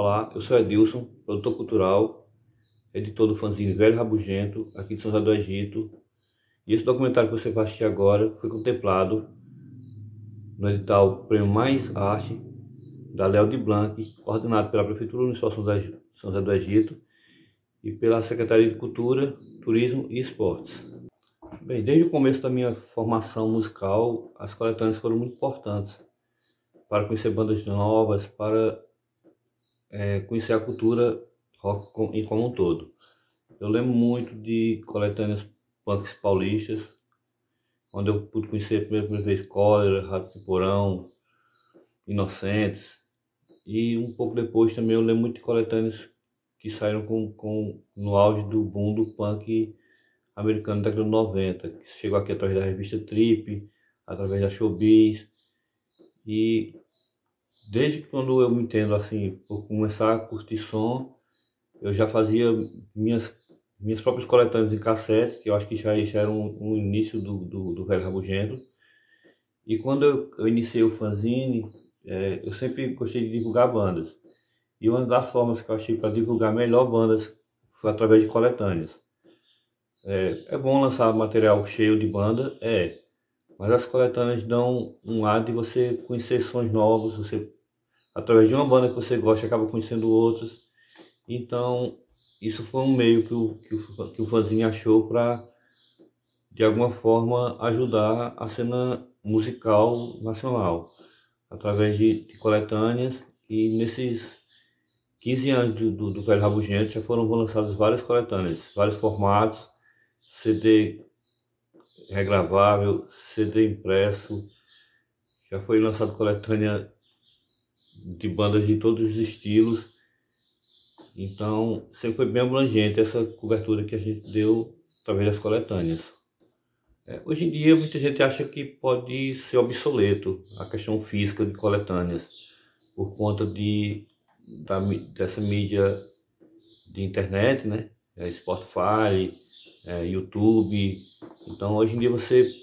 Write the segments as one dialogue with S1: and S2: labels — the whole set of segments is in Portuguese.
S1: Olá, eu sou Edilson, produtor cultural, editor do fanzine Velho Rabugento, aqui de São José do Egito. E esse documentário que você vai assistir agora foi contemplado no edital Prêmio Mais Arte, da Léo de Blanc, coordenado pela Prefeitura Municipal de São José do Egito e pela Secretaria de Cultura, Turismo e Esportes. Bem, desde o começo da minha formação musical, as coletâneas foram muito importantes para conhecer bandas novas, para conhecer a cultura rock como um todo. Eu lembro muito de coletâneas punks paulistas, onde eu pude conhecer pela primeira vez Cólera, Ratos de Porão, Inocentes, e um pouco depois também eu lembro muito de coletâneas que saíram no auge do boom do punk americano da década de 90, que chegou aqui através da revista Trip, através da Showbiz. E desde quando eu me entendo assim, por começar a curtir som, eu já fazia minhas próprias coletâneas em cassete, que eu acho que já era um início do Velho Rabugento. E quando eu iniciei o fanzine, eu sempre gostei de divulgar bandas. E uma das formas que eu achei para divulgar melhor bandas foi através de coletâneas. É bom lançar material cheio de banda, mas as coletâneas dão um ar de você conhecer sons novos, você, através de uma banda que você gosta, acaba conhecendo outras. Então, isso foi um meio que o fanzine achou para, de alguma forma, ajudar a cena musical nacional, através de coletâneas. E nesses 15 anos do Velho Rabugento já foram lançadas várias coletâneas, vários formatos, CD regravável, CD impresso, já foi lançado coletânea de bandas de todos os estilos. Então sempre foi bem abrangente essa cobertura que a gente deu através das coletâneas. Hoje em dia muita gente acha que pode ser obsoleto a questão física de coletâneas, por conta dessa mídia de internet, né? Spotify, YouTube. Então hoje em dia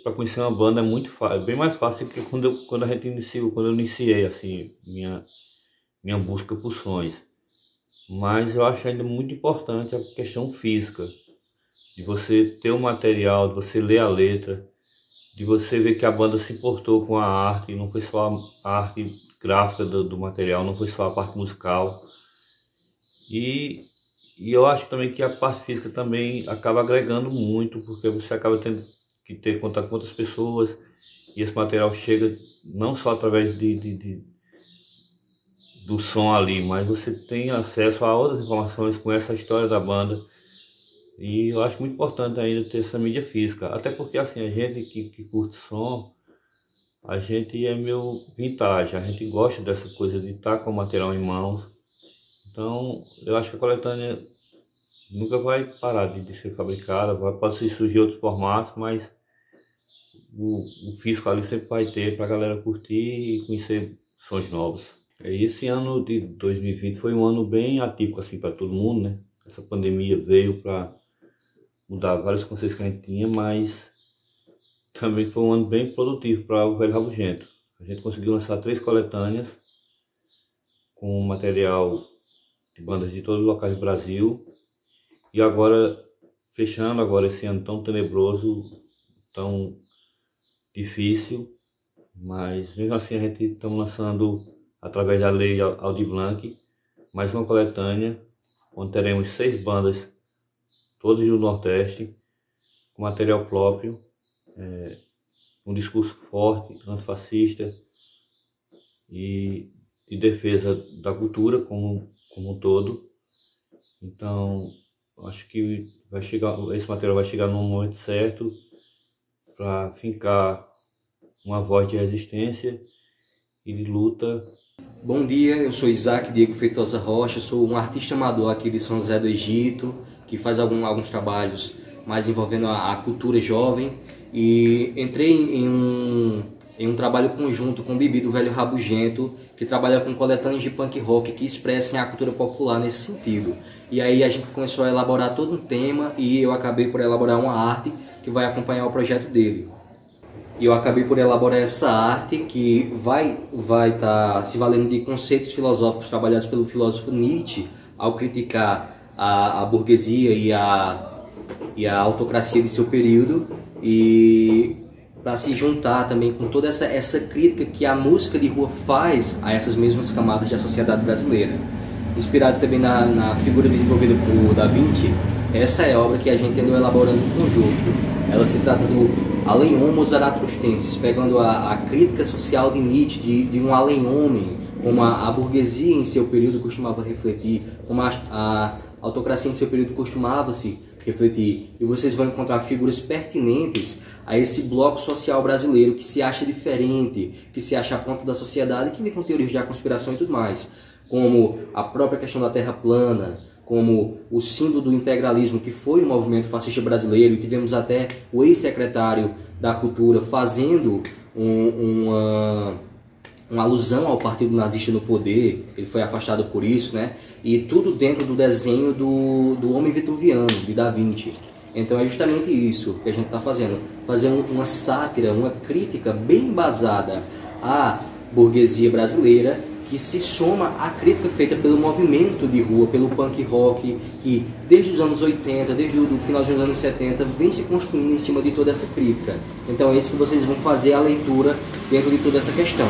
S1: para conhecer uma banda é bem mais fácil do que quando eu iniciei assim minha busca por sons. Mas eu acho ainda muito importante a questão física, de você ter o material, de você ler a letra, de você ver que a banda se importou com a arte, não foi só a arte gráfica do material, não foi só a parte musical. E eu acho também que a parte física também acaba agregando muito, porque você acaba tendo que ter contato com outras pessoas, e esse material chega não só através do som ali, mas você tem acesso a outras informações, conhece a história da banda. E eu acho muito importante ainda ter essa mídia física, até porque assim, a gente que curte som, a gente é meio vintage, a gente gosta dessa coisa de estar com o material em mãos. Então eu acho que a coletânea nunca vai parar de ser fabricada, pode surgir outros formatos, mas o físico ali sempre vai ter para a galera curtir e conhecer sons novos. Esse ano de 2020 foi um ano bem atípico assim para todo mundo, né? Essa pandemia veio para mudar vários conceitos que a gente tinha, mas também foi um ano bem produtivo para o Velho Rabugento. A gente conseguiu lançar 3 coletâneas com material de bandas de todos os locais do Brasil. E agora, fechando agora esse ano tão tenebroso, tão difícil, mas mesmo assim a gente está lançando, através da Lei Aldir Blanc, mais uma coletânea, onde teremos 6 bandas, todas do Nordeste, com material próprio, um discurso forte, antifascista e de defesa da cultura como um todo. Então, acho que esse material vai chegar no momento certo para fincar uma voz de resistência e de luta.
S2: Bom dia, eu sou Isaac Diego Feitosa Rocha, sou um artista amador aqui de São José do Egito, que faz alguns trabalhos mais envolvendo a cultura jovem, e entrei em um trabalho conjunto com o Bibi do Velho Rabugento, que trabalha com coletâneas de punk rock que expressem a cultura popular nesse sentido. E aí a gente começou a elaborar todo um tema e eu acabei por elaborar uma arte que vai acompanhar o projeto dele. E eu acabei por elaborar essa arte que vai estar se valendo de conceitos filosóficos trabalhados pelo filósofo Nietzsche ao criticar a burguesia e a autocracia de seu período, e para se juntar também com toda essa crítica que a música de rua faz a essas mesmas camadas da sociedade brasileira. Inspirado também na figura desenvolvida por Da Vinci, essa é a obra que a gente andou elaborando em conjunto. Ela se trata do Além Homo Zaratrustensis, pegando a crítica social de Nietzsche, de um além-homem, como a burguesia em seu período costumava refletir, como a autocracia em seu período costumava se refletir. E vocês vão encontrar figuras pertinentes a esse bloco social brasileiro que se acha diferente, que se acha a ponta da sociedade, que vem com teorias da conspiração e tudo mais, como a própria questão da terra plana, como o símbolo do integralismo, que foi o movimento fascista brasileiro, e tivemos até o ex-secretário da Cultura fazendo uma alusão ao partido nazista no poder. Ele foi afastado por isso, né? E tudo dentro do desenho do Homem Vitruviano, de Da Vinci. Então é justamente isso que a gente está fazendo, fazer uma sátira, uma crítica bem embasada à burguesia brasileira, que se soma à crítica feita pelo movimento de rua, pelo punk rock, que desde os anos 80, desde o final dos anos 70, vem se construindo em cima de toda essa crítica. Então é isso que vocês vão fazer a leitura dentro de toda essa questão.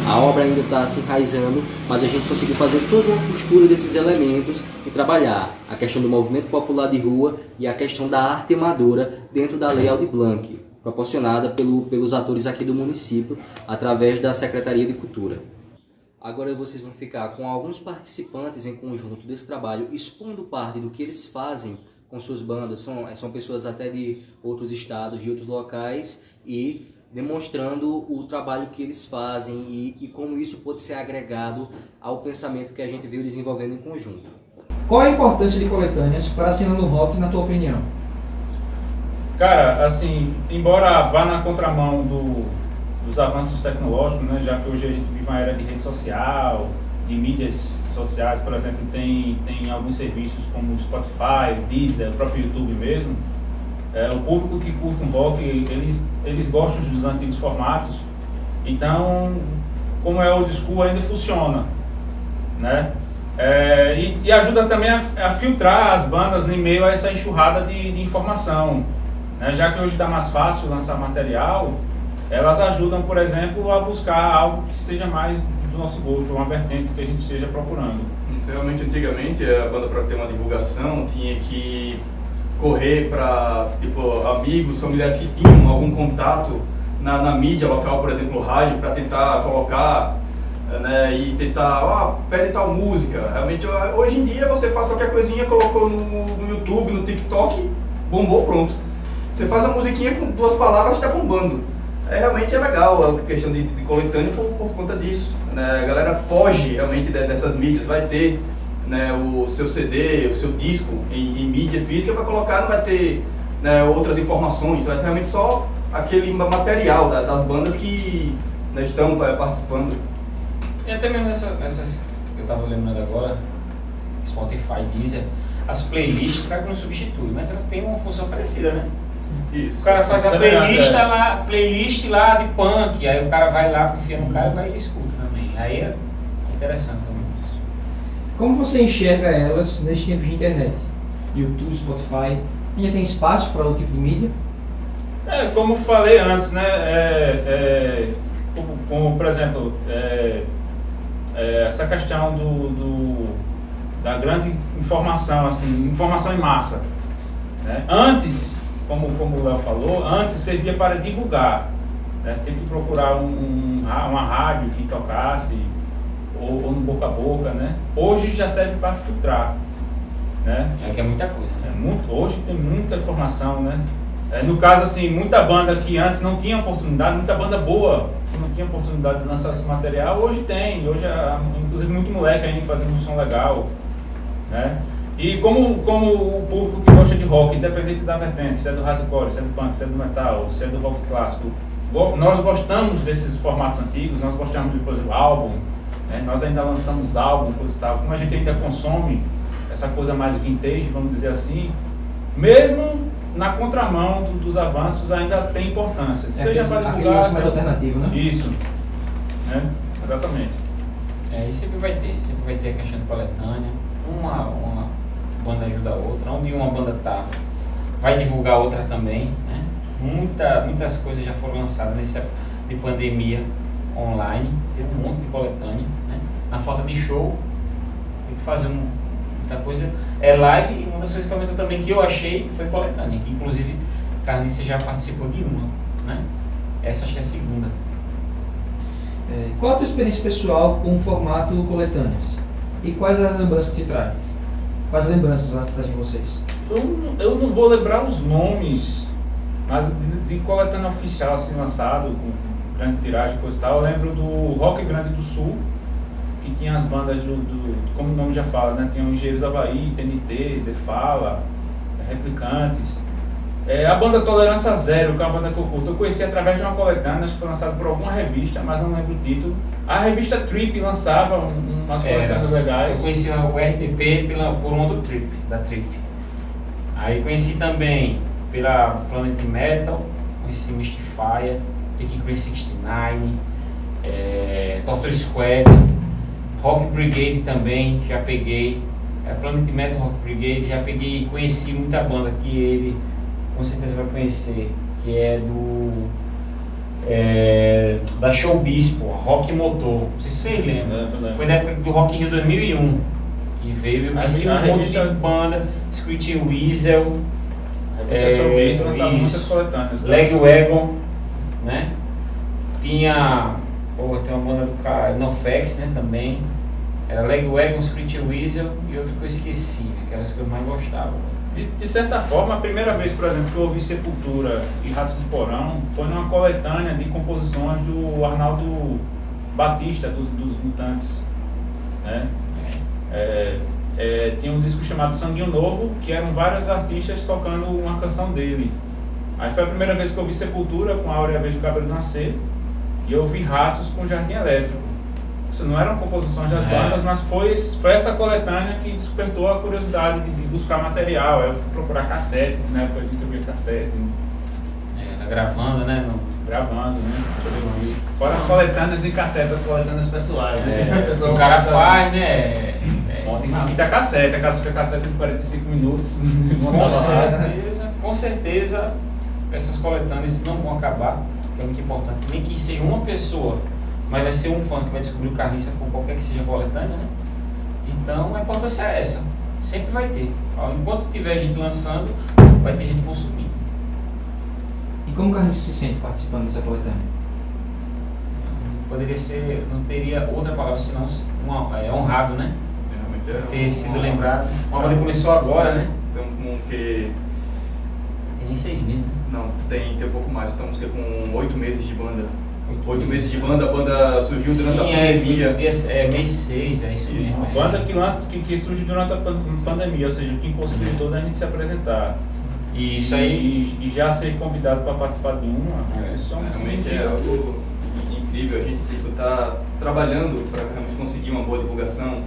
S2: A obra ainda está se enraizando, mas a gente conseguiu fazer toda uma costura desses elementos e trabalhar a questão do movimento popular de rua e a questão da arte amadora dentro da Lei Aldir Blanc, proporcionada pelos atores aqui do município, através da Secretaria de Cultura. Agora vocês vão ficar com alguns participantes em conjunto desse trabalho, expondo parte do que eles fazem com suas bandas. São pessoas até de outros estados, de outros locais, e demonstrando o trabalho que eles fazem e como isso pode ser agregado ao pensamento que a gente veio desenvolvendo em conjunto.
S3: Qual a importância de coletâneas para a cena do rock, na tua opinião?
S4: Cara, assim, embora vá na contramão dos avanços tecnológicos, né, já que hoje a gente vive uma era de rede social, de mídias sociais, por exemplo, tem alguns serviços como o Spotify, o Deezer, o próprio YouTube mesmo. O público que curte um rock, eles gostam dos antigos formatos, então, como é old school, ainda funciona, né? E ajuda também a filtrar as bandas em meio a essa enxurrada de informação, né? Já que hoje está mais fácil lançar material, elas ajudam, por exemplo, a buscar algo que seja mais do nosso gosto, uma vertente que a gente esteja procurando.
S5: Realmente, antigamente, a banda, para ter uma divulgação, tinha que correr para amigos, familiares que tinham algum contato na mídia local, por exemplo, rádio, para tentar colocar, né, e tentar, pede tal música. Realmente, hoje em dia, você faz qualquer coisinha, colocou no YouTube, no TikTok, bombou, pronto. Você faz a musiquinha com 2 palavras, está bombando. Realmente é legal a questão de coletânea por conta disso, né? A galera foge realmente dessas mídias, vai ter, né, o seu CD, o seu disco em mídia física, vai colocar, não vai ter, né, outras informações, vai ter realmente só aquele material das bandas que, né, estão participando.
S6: E até mesmo nessas, eu estava lembrando agora, Spotify, Deezer, as playlists, claro que não substitui, mas elas têm uma função parecida, né?
S5: Isso.
S6: O cara faz a playlist lá de punk, aí o cara vai lá, confia no cara e vai e escuta também. Aí é interessante também isso.
S3: Como você enxerga elas neste tempo de internet? YouTube, Spotify, ainda tem espaço para outro tipo de mídia?
S4: Como falei antes, né? Como, por exemplo, essa questão da grande informação, assim, informação em massa, né? Antes, como o Léo falou, antes servia para divulgar, né? Você tem que procurar uma rádio que tocasse, ou no boca a boca, né? Hoje já serve para filtrar, né?
S6: Que é muita coisa, né?
S4: Hoje tem muita informação, né? No caso, assim, muita banda que antes não tinha oportunidade, muita banda boa que não tinha oportunidade de lançar esse material, hoje tem. Hoje, inclusive, muito moleque ainda fazendo um som legal, né? E como o público que gosta de rock, independente da vertente, se é do hardcore, se é do punk, se é do metal, se é do rock clássico, nós gostamos desses formatos antigos, nós gostamos de, por exemplo, álbum, né? Nós ainda lançamos álbum, coisa e tal. Como a gente ainda consome essa coisa mais vintage, vamos dizer assim, mesmo na contramão dos avanços ainda tem importância. Seja para
S3: aquele
S4: divulgar...
S3: lance mais alternativo, né?
S4: Isso. Né? Exatamente.
S6: E sempre vai ter a questão de coletânea, uma banda ajuda a outra, onde uma banda tá, vai divulgar outra também, né? Muitas coisas já foram lançadas nesse época de pandemia online, tem um monte de coletânea, né? Na falta de show, tem que fazer muita coisa, live, e uma das coisas que aumentou também que eu achei foi coletânea, que inclusive Carniça já participou de uma, né? Essa acho que é a segunda.
S3: Qual a tua experiência pessoal com o formato coletâneas? E quais as lembranças que te traz? Quais as lembranças trazem vocês?
S4: Eu não vou lembrar os nomes, mas de coletânea oficial assim lançado, com grande tiragem e coisa e tal, eu lembro do Rock Grande do Sul, que tinha as bandas como o nome já fala, né? Tinha o Engenheiros da Bahia, TNT, The Fala, Replicantes. A banda Tolerância Zero, que é uma banda que eu curto, eu conheci através de uma coletânea, acho que foi lançada por alguma revista, mas não lembro o título. A revista Trip lançava umas coletâneas legais.
S6: Eu conheci o RTP por uma do Trip, da Trip. Aí conheci também pela Planet Metal, conheci Mystifier, Taking Crazy 69, Torture Squad, Rock Brigade também, já peguei. Planet Metal, Rock Brigade, já peguei, conheci muita banda que ele com certeza vai conhecer, que é da Showbiz, pô, Rock Motor, não sei se vocês lembram, foi da época do Rock in Rio 2001, que veio, eu conheci um monte de banda, Screeching Weasel,
S4: A revista Showbiz lançava muitas coletâneas.
S6: Legwagon, né, tem uma banda do cara, Nofex, né, também, era Legwagon, Screeching Weasel e outra que eu esqueci, que eram as que eu mais gostava.
S4: De certa forma, a primeira vez, por exemplo, que eu ouvi Sepultura e Ratos de Porão foi numa coletânea de composições do Arnaldo Batista, dos Mutantes, né? Tinha um disco chamado Sanguinho Novo, que eram vários artistas tocando uma canção dele. Aí foi a primeira vez que eu ouvi Sepultura com A Áurea Vez do Cabelo Nascer, e eu ouvi Ratos com Jardim Elétrico. Isso não eram composições das bandas, mas foi essa coletânea que despertou a curiosidade de buscar material. Eu fui procurar cassete, na época a gente ouvia cassete.
S6: Gravando, né?
S4: Gravando, né? Fora as coletâneas em cassete, as coletâneas pessoais. Né?
S6: O cara faz, né?
S4: Tem fita cassete, a fita cassete de 45 minutos.
S6: Com certeza, essas coletâneas não vão acabar, que é muito importante. Nem que seja uma pessoa, mas vai ser um fã que vai descobrir o Carniça por qualquer que seja a coletânea, né? Então a importância é essa, sempre vai ter. Enquanto tiver gente lançando, vai ter gente consumindo.
S3: E como o Carniça se sente participando dessa coletânea?
S6: Poderia ser, não teria outra palavra senão honrado, né? Ter sido lembrado. Uma banda começou agora, né?
S5: Então, que...
S6: Tem nem 6 meses, né?
S5: Não, tem um pouco mais. Estamos com 8 meses de banda. 8 meses de banda, a banda surgiu durante a pandemia.
S6: Mês 6, é isso mesmo.
S4: A banda que surgiu durante a pandemia, ou seja, que impossibilitou da gente se apresentar.
S6: E isso aí.
S4: E já ser convidado para participar de uma,
S5: realmente é algo incrível. A gente está trabalhando para realmente conseguir uma boa divulgação.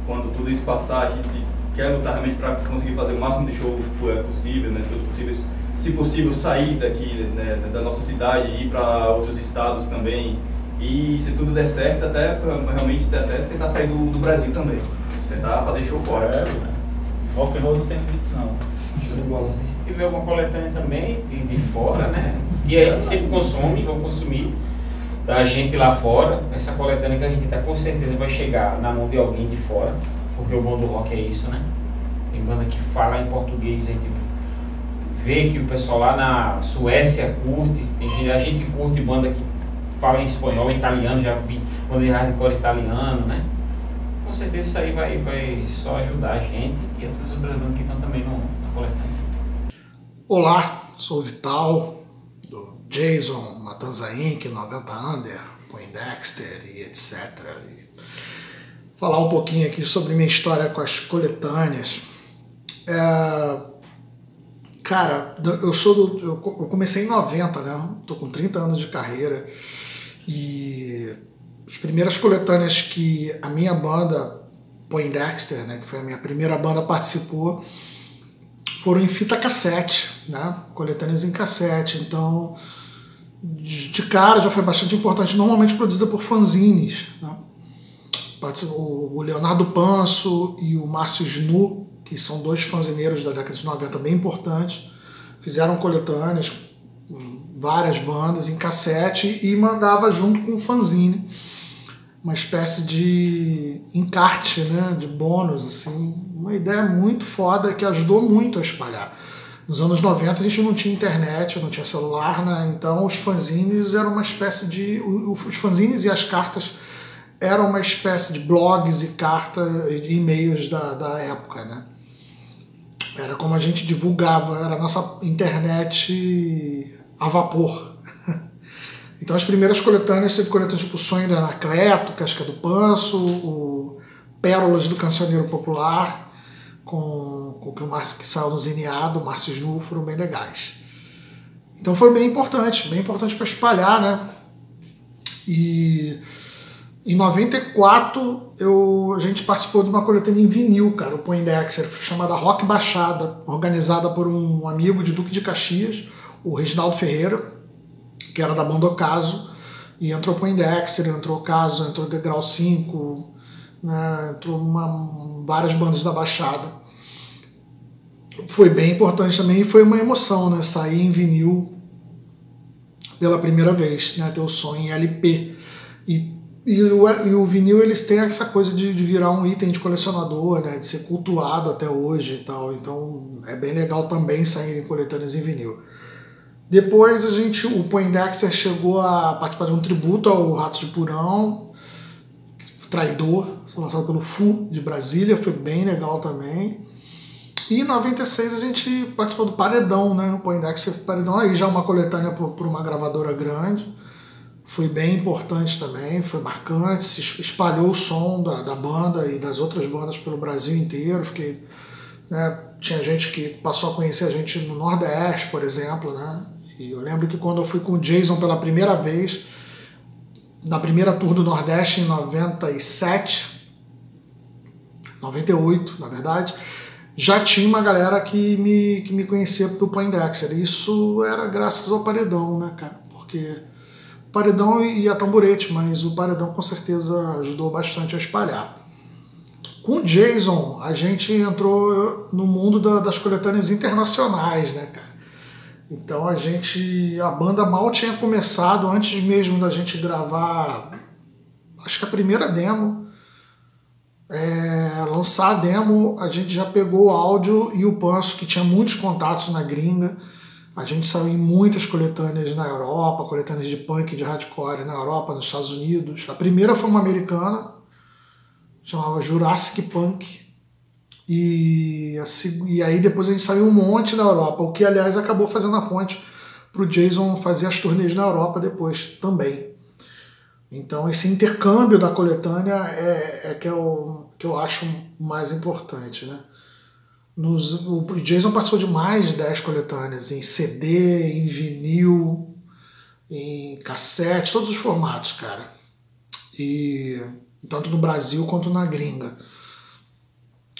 S5: Quando tudo isso passar, a gente quer lutar realmente para conseguir fazer o máximo de shows possível, né? Shows possíveis. Se possível, sair daqui, né, da nossa cidade e ir para outros estados também. E se tudo der certo, até realmente até tentar sair do Brasil também. Tentar fazer show fora.
S4: Rock and roll não tem limites, não.
S6: Se tiver alguma coletânea também de fora, né? E a gente sempre consome, vamos consumir da gente lá fora. Essa coletânea que a gente tá com certeza vai chegar na mão de alguém de fora, porque o bom do rock é isso, né? Tem banda que fala em português, a gente vê que o pessoal lá na Suécia curte, a gente curte banda que fala em espanhol, italiano, já vi banda de hardcore italiano, né? Com certeza isso aí vai só ajudar a gente e as outras bandas que estão também na coletânea.
S7: Olá, sou o Vital, do Jason, Matanza Inc., 90 Under, Poindexter e etc. E falar um pouquinho aqui sobre minha história com as coletâneas. Cara, eu comecei em 90, né? Tô com 30 anos de carreira e as primeiras coletâneas que a minha banda, Poindexter, né, que foi a minha primeira banda, participou, foram em fita cassete, né? Coletâneas em cassete. Então, de cara já foi bastante importante, normalmente produzida por fanzines, né? O Leonardo Panso e o Márcio Snu, que são dois fanzineiros da década de 90 bem importantes, fizeram coletâneas com várias bandas em cassete e mandava junto com o fanzine uma espécie de encarte, né, de bônus, assim, uma ideia muito foda que ajudou muito a espalhar. Nos anos 90 a gente não tinha internet, não tinha celular, né? Então os fanzines eram uma espécie de... Os fanzines e as cartas eram uma espécie de blogs e cartas e e-mails da época, né? Era como a gente divulgava, era a nossa internet a vapor. Então as primeiras coletâneas, teve coletâneas tipo Sonho do Anacleto, Casca do Panso, o Pérolas do Cancioneiro Popular, com o Márcio, que saiu no Zineado, o Márcio Snu, foram bem legais. Então foi bem importante para espalhar, né? E em 94 a gente participou de uma coletânea em vinil, cara, o Poindexter, chamada Rock Baixada, organizada por um amigo de Duque de Caxias, o Reginaldo Ferreira, que era da banda Ocaso, e entrou Poindexter, entrou Ocaso, entrou Degrau 5, né, entrou várias bandas da Baixada. Foi bem importante também e foi uma emoção, né, sair em vinil pela primeira vez, né, ter o som em LP. E o vinil, eles têm essa coisa de virar um item de colecionador, né, de ser cultuado até hoje e tal. Então é bem legal também sair em coletâneas em vinil. Depois o Poindexter chegou a participar de um tributo ao Ratos de Porão, Traidor, lançado pelo FU de Brasília, foi bem legal também. E em 96 a gente participou do Paredão, né? O Poindexter Paredão, aí já uma coletânea por uma gravadora grande. Foi bem importante também, foi marcante, se espalhou o som da banda e das outras bandas pelo Brasil inteiro. Né, tinha gente que passou a conhecer a gente no Nordeste, por exemplo, né? E eu lembro que quando eu fui com o Jason pela primeira vez, na primeira tour do Nordeste em 98, na verdade, já tinha uma galera que me conhecia do Poindexter. Isso era graças ao Paredão, né, cara? Porque o Paredão e a Tamborete, mas o Paredão com certeza ajudou bastante a espalhar. Com o Jason, a gente entrou no mundo das coletâneas internacionais, né, cara? Então a banda mal tinha começado, antes mesmo da gente gravar, acho que a primeira demo, lançar a demo, a gente já pegou o áudio e o Panso, que tinha muitos contatos na gringa. A gente saiu em muitas coletâneas na Europa, coletâneas de punk, de hardcore na Europa, nos Estados Unidos. A primeira foi uma americana, chamava Jurassic Punk. E aí depois a gente saiu um monte na Europa, o que aliás acabou fazendo a ponte para o Jason fazer as turnês na Europa depois também. Então esse intercâmbio da coletânea que eu acho mais importante, né? O Jason participou de mais de 10 coletâneas, em CD, em vinil, em cassete, todos os formatos, cara. E tanto no Brasil quanto na gringa.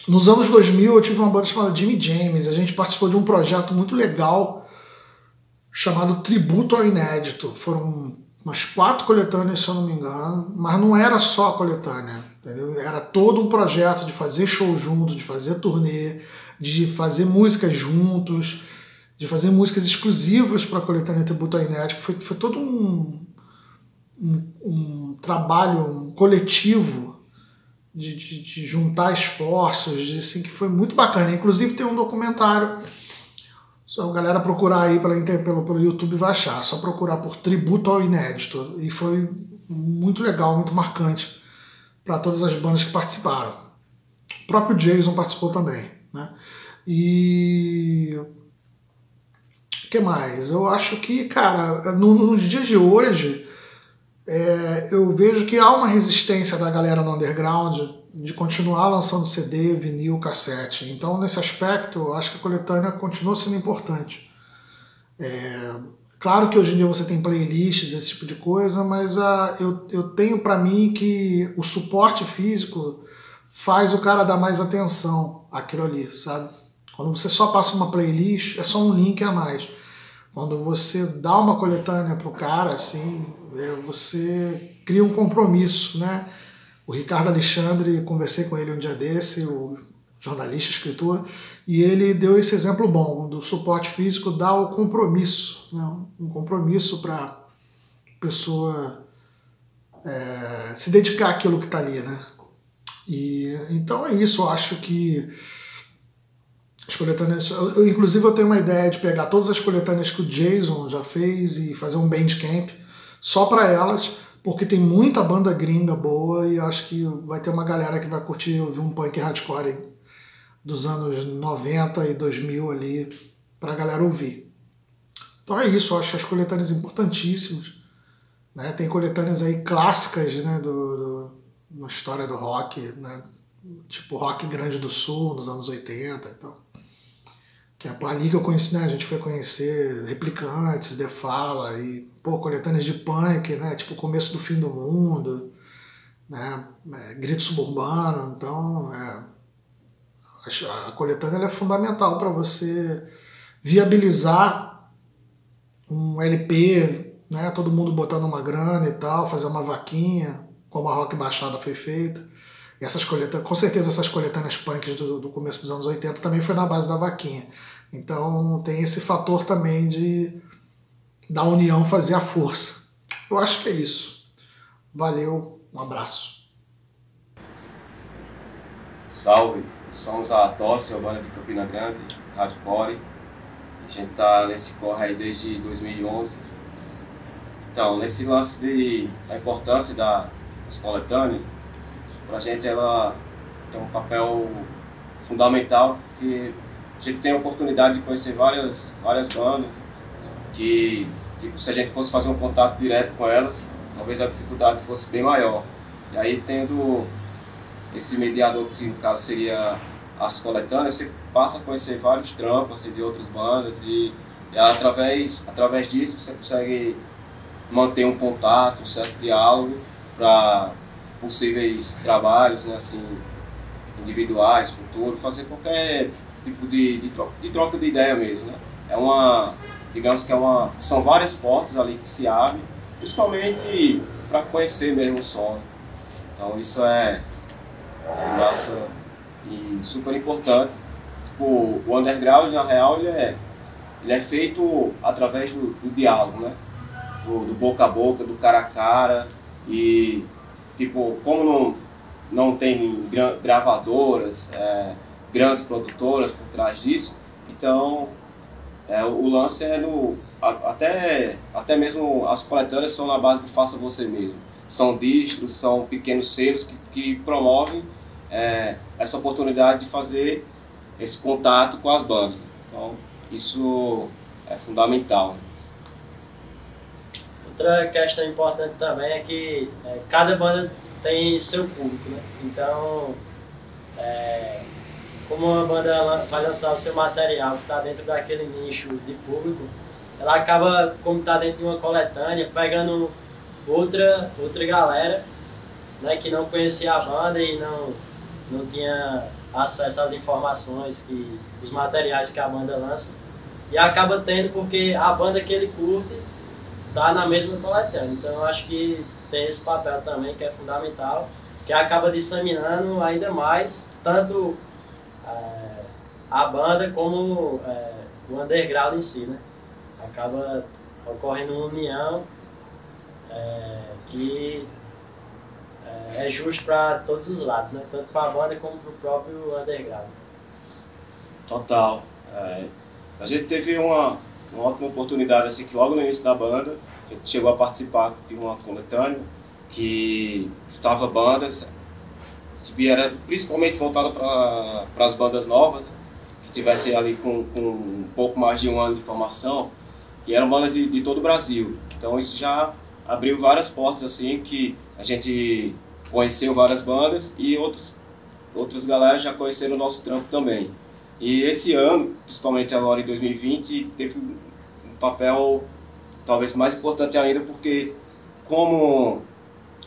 S7: Nos anos 2000 eu tive uma banda chamada Jimmy James, a gente participou de um projeto muito legal chamado Tributo ao Inédito. Foram umas 4 coletâneas, se eu não me engano, mas não era só a coletânea, entendeu? Era todo um projeto de fazer show junto, de fazer turnê, de fazer músicas juntos, de fazer músicas exclusivas para a coletânea Tributo ao Inédito. Foi todo um trabalho, um coletivo de juntar esforços, assim, que foi muito bacana. Inclusive tem um documentário, só a galera procurar aí pelo YouTube vai achar, só procurar por Tributo ao Inédito, e foi muito legal, muito marcante para todas as bandas que participaram. O próprio Jason participou também, né? E o que mais? Eu acho que, cara, nos dias de hoje eu vejo que há uma resistência da galera no underground de continuar lançando CD, vinil, cassete. Então, nesse aspecto, eu acho que a coletânea continua sendo importante. Claro que hoje em dia você tem playlists, esse tipo de coisa, mas eu tenho para mim que o suporte físico faz o cara dar mais atenção àquilo ali, sabe? Quando você só passa uma playlist, é só um link a mais. Quando você dá uma coletânea pro cara, assim, você cria um compromisso, né? O Ricardo Alexandre, conversei com ele um dia desse, o jornalista, escritor, e ele deu esse exemplo bom, do suporte físico dá o compromisso, né? Um compromisso para a pessoa se dedicar àquilo que está ali, né? E então é isso, eu acho que as coletâneas, inclusive eu tenho uma ideia de pegar todas as coletâneas que o Jason já fez e fazer um Bandcamp só para elas, porque tem muita banda gringa boa e acho que vai ter uma galera que vai curtir ouvir um punk hardcore dos anos 90 e 2000 ali pra galera ouvir. Então é isso, eu acho as coletâneas importantíssimas, né? Tem coletâneas aí clássicas, né, na história do rock, né? Tipo Rock Grande do Sul nos anos 80 e tal. Que é ali que eu conheci, né? A gente foi conhecer Replicantes, The Fala e coletâneas de punk, né? Tipo Começo do Fim do Mundo, né? Grito Suburbano. Então a coletânea ela é fundamental para você viabilizar um LP, né? Todo mundo botando uma grana e tal, fazer uma vaquinha, como a Rock Baixada foi feita. E essas coletâneas, com certeza essas coletâneas punks do começo dos anos 80 também foi na base da vaquinha. Então tem esse fator também da união fazer a força. Eu acho que é isso. Valeu, um abraço.
S8: Salve, somos a Tosse, a banda de Campina Grande, hardcore. A gente tá nesse corre aí desde 2011. Então, nesse lance da importância das coletâneas, pra gente ela tem um papel fundamental, porque a gente tem a oportunidade de conhecer várias bandas que, tipo, se a gente fosse fazer um contato direto com elas, talvez a dificuldade fosse bem maior. E aí, tendo esse mediador, que no caso seria as coletâneas, você passa a conhecer vários trampos assim, de outras bandas e através disso você consegue manter um contato, um certo diálogo para possíveis trabalhos, né, assim, individuais, futuros, fazer qualquer tipo de troca de ideia mesmo, né? Digamos que são várias portas ali que se abrem, principalmente para conhecer mesmo o som. Então isso é massa e super importante. Tipo, o underground, na real, ele é feito através do diálogo, né? Do boca a boca, do cara a cara. E, tipo, como não tem gravadoras, grandes produtoras por trás disso, então o lance até mesmo as coletâneas são na base do faça você mesmo. São distros, são pequenos selos que promovem essa oportunidade de fazer esse contato com as bandas. Então, isso é fundamental.
S9: Outra questão importante também é que cada banda tem seu público, né? Então, como uma banda vai lançar o seu material que está dentro daquele nicho de público, ela acaba, como está dentro de uma coletânea, pegando outra galera, né, que não conhecia a banda e não tinha acesso às informações, os materiais que a banda lança, e acaba tendo porque a banda que ele curte está na mesma coletânea. Então eu acho que tem esse papel também que é fundamental, que acaba disseminando ainda mais tanto a banda como o underground em si, né? Acaba ocorrendo uma união que é justo para todos os lados, né? Tanto para a banda como para o próprio underground.
S8: Total. A gente teve uma ótima oportunidade, assim, que logo no início da banda, a gente chegou a participar de uma coletânea que juntava bandas, que era principalmente voltada para as bandas novas, né? Que tivessem ali com um pouco mais de um ano de formação, e eram bandas de todo o Brasil. Então isso já abriu várias portas, assim, que a gente conheceu várias bandas e outras galera já conheceram o nosso trampo também. E esse ano, principalmente agora em 2020, teve um papel talvez mais importante ainda, porque como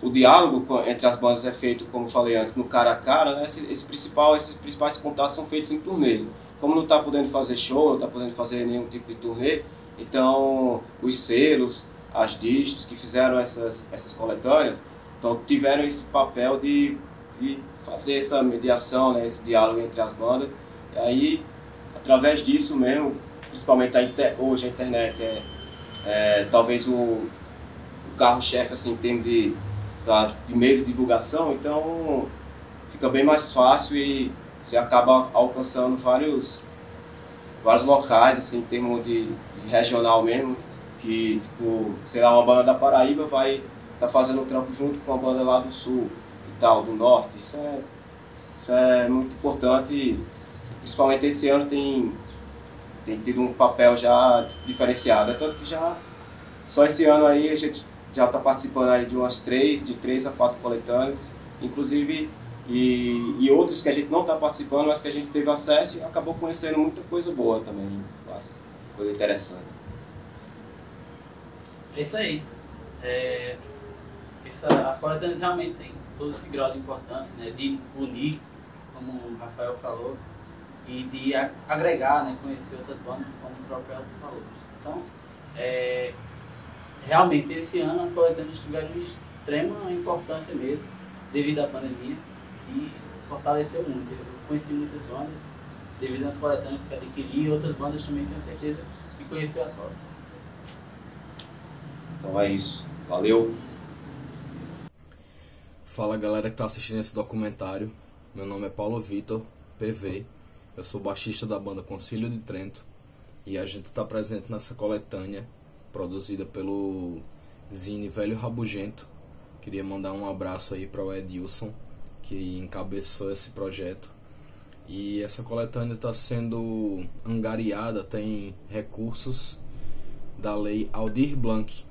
S8: o diálogo entre as bandas é feito, como eu falei antes, no cara a cara, né, esses principais contatos são feitos em turnês. como não está podendo fazer show, não está podendo fazer nenhum tipo de turnê, então os selos, as distros que fizeram essas coletâneas, então tiveram esse papel de fazer essa mediação, né, esse diálogo entre as bandas. E aí, através disso mesmo, principalmente hoje a internet é talvez o carro-chefe assim, em termos de meio de divulgação, então fica bem mais fácil e você acaba alcançando vários locais, assim, em termos de regional mesmo, que, tipo, sei lá, uma banda da Paraíba vai estar fazendo um trampo junto com uma banda lá do sul e tal, do norte. Isso é muito importante e, principalmente esse ano tem tido um papel já diferenciado. É tanto que só esse ano aí a gente já está participando aí de umas 3 a 4 coletâneas, inclusive, e outros que a gente não está participando, mas que a gente teve acesso e acabou conhecendo muita coisa boa também, coisa interessante.
S10: É isso aí. As coletâneas realmente têm todo esse grau de importância, né, de unir, como o Rafael falou, e de agregar, né, conhecer outras bandas, como o próprio Elton falou. Então, realmente, esse ano as coletâneas tiveram uma extrema importância mesmo, devido à pandemia, e fortaleceu muito. Eu conheci muitas bandas, devido às coletâneas que adquiri, e outras bandas também tenho certeza que conheceu a todas.
S8: Então é isso. Valeu!
S11: Fala galera que está assistindo esse documentário. Meu nome é Paulo Vitor, PV. Eu sou baixista da banda Concílio de Trento. E a gente está presente nessa coletânea produzida pelo Zine Velho Rabugento. Queria mandar um abraço aí para o Edilson, que encabeçou esse projeto. E essa coletânea está sendo angariada, tem recursos da Lei Aldir Blanc,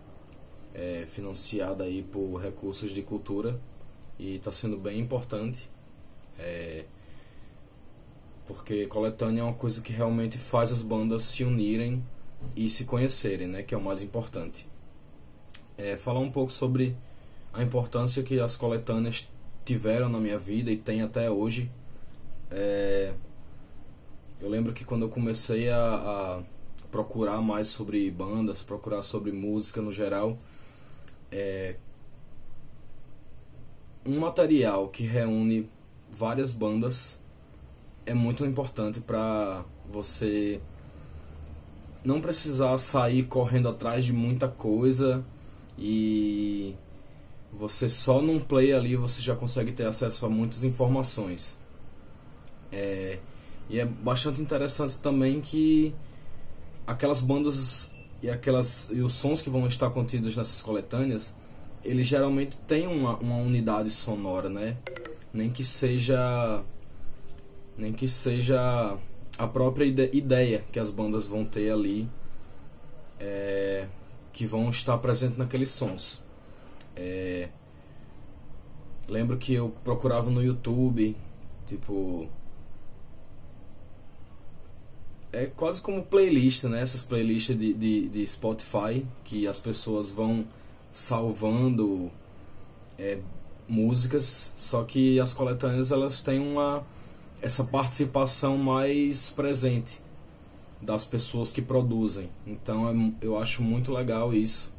S11: financiada aí por recursos de cultura, e está sendo bem importante, porque coletânea é uma coisa que realmente faz as bandas se unirem e se conhecerem, né, que é o mais importante. Falar um pouco sobre a importância que as coletâneas tiveram na minha vida e tem até hoje. Eu lembro que quando eu comecei a procurar mais sobre bandas, procurar sobre música no geral, um material que reúne várias bandas é muito importante para você não precisar sair correndo atrás de muita coisa, e você só num play ali você já consegue ter acesso a muitas informações. E é bastante interessante também que aquelas bandas e os sons que vão estar contidos nessas coletâneas, eles geralmente têm uma unidade sonora, né? Nem que seja a própria ideia que as bandas vão ter ali, que vão estar presentes naqueles sons. Lembro que eu procurava no YouTube, tipo, quase como playlist, né? Essas playlists de Spotify, que as pessoas vão salvando músicas, só que as coletâneas elas têm essa participação mais presente das pessoas que produzem. Então eu acho muito legal isso,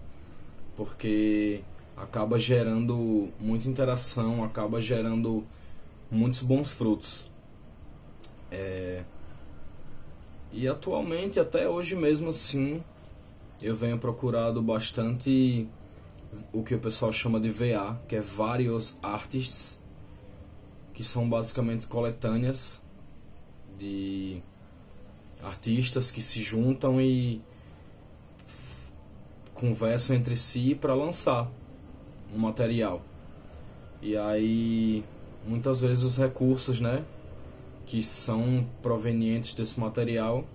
S11: porque acaba gerando muita interação, acaba gerando muitos bons frutos. E atualmente, até hoje mesmo assim, eu venho procurado bastante o que o pessoal chama de VA, que é Various Artists, que são basicamente coletâneas de artistas que se juntam e conversam entre si para lançar um material. E aí, muitas vezes os recursos, né, que são provenientes desse material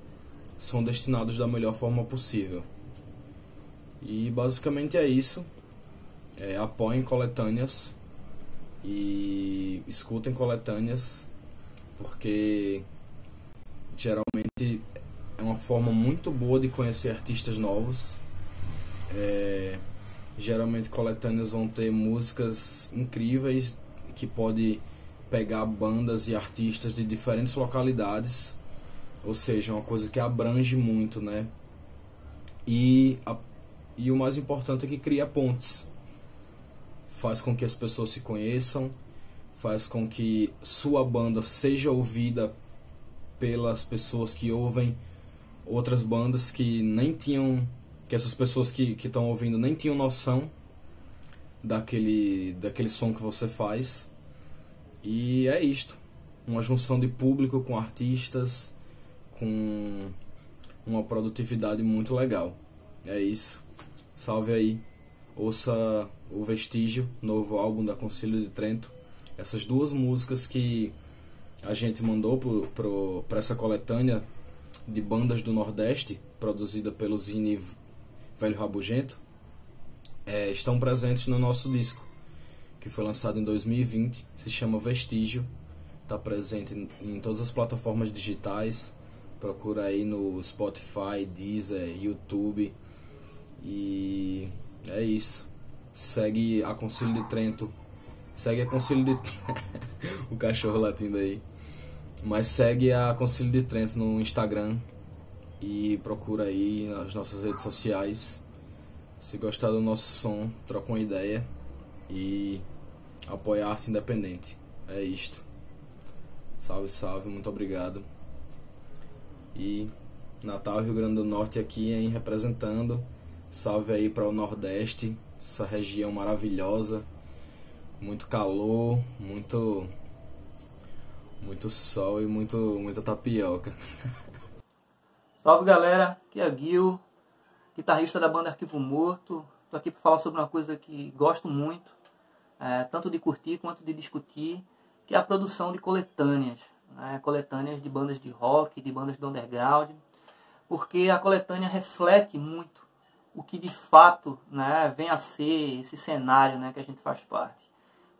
S11: são destinados da melhor forma possível. E basicamente é isso. Apoiem coletâneas e escutem coletâneas, porque geralmente é uma forma muito boa de conhecer artistas novos. Geralmente coletâneas vão ter músicas incríveis que pode pegar bandas e artistas de diferentes localidades Ou seja, é uma coisa que abrange muito, né? E o mais importante é que cria pontes. Faz com que as pessoas se conheçam, faz com que sua banda seja ouvida pelas pessoas que ouvem outras bandas que nem tinham, que essas pessoas que estão ouvindo nem tinham noção daquele som que você faz. E é isto, uma junção de público com artistas, com uma produtividade muito legal. É isso, salve aí, ouça o Vestígio, novo álbum da Concílio de Trento. Essas duas músicas que a gente mandou para essa coletânea de bandas do Nordeste, produzida pelo Zine Velho Rabugento, estão presentes no nosso disco, que foi lançado em 2020, se chama Vestígio, está presente em todas as plataformas digitais, procura aí no Spotify, Deezer, YouTube, e é isso. Segue a Concílio de Trento, segue a Concílio de o cachorro latindo aí, mas segue a Concílio de Trento no Instagram e procura aí nas nossas redes sociais. Se gostar do nosso som, troca uma ideia e apoia a arte independente. É isto. Salve, salve, muito obrigado. E Natal, Rio Grande do Norte aqui, hein, representando. Salve aí para o Nordeste, essa região maravilhosa, com muito calor, muito sol e muita tapioca.
S3: Salve galera, aqui é Gil, guitarrista da banda Arquivo Morto. Tô aqui para falar sobre uma coisa que gosto muito, tanto de curtir quanto de discutir, que é a produção de coletâneas, né? Coletâneas de bandas de rock, de bandas do underground, porque a coletânea reflete muito o que de fato, né, vem a ser esse cenário, né, que a gente faz parte.